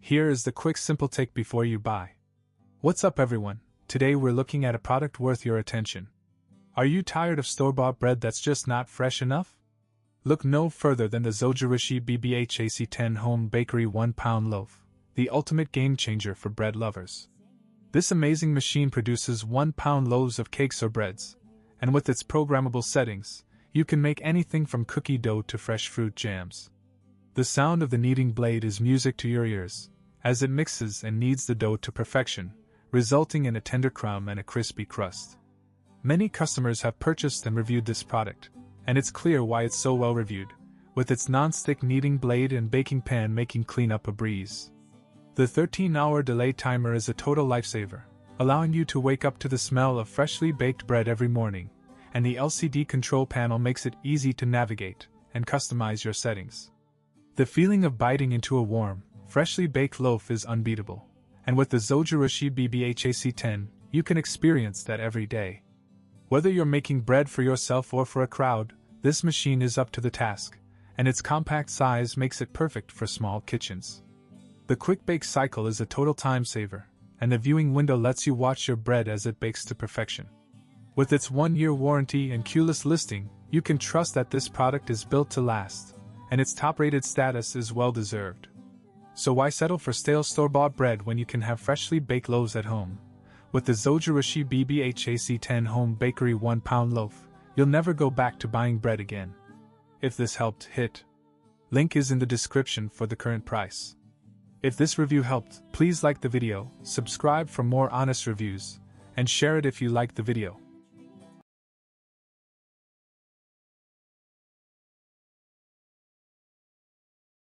Here is the quick simple take before you buy. What's up everyone? Today we're looking at a product worth your attention. Are you tired of store-bought bread that's just not fresh enough? Look no further than the Zojirushi BB-HAC10 home bakery 1-pound loaf, the ultimate game changer for bread lovers. This amazing machine produces 1-pound loaves of cakes or breads, and with its programmable settings, you can make anything from cookie dough to fresh fruit jams. The sound of the kneading blade is music to your ears, as it mixes and kneads the dough to perfection, resulting in a tender crumb and a crispy crust. Many customers have purchased and reviewed this product, and it's clear why it's so well reviewed, with its non-stick kneading blade and baking pan making cleanup a breeze. The 13-hour delay timer is a total lifesaver, allowing you to wake up to the smell of freshly baked bread every morning, and the LCD control panel makes it easy to navigate and customize your settings. The feeling of biting into a warm, freshly baked loaf is unbeatable, and with the Zojirushi BB-HAC10, you can experience that every day. Whether you're making bread for yourself or for a crowd, this machine is up to the task, and its compact size makes it perfect for small kitchens. The quick bake cycle is a total time saver, and the viewing window lets you watch your bread as it bakes to perfection. With its 1-year warranty and cULus listing, you can trust that this product is built to last, and its top-rated status is well-deserved. So why settle for stale store-bought bread when you can have freshly baked loaves at home? With the Zojirushi BB-HAC10 home bakery 1-pound loaf, you'll never go back to buying bread again. If this helped, hit link is in the description for the current price. If this review helped, please like the video, subscribe for more honest reviews, and share it if you liked the video.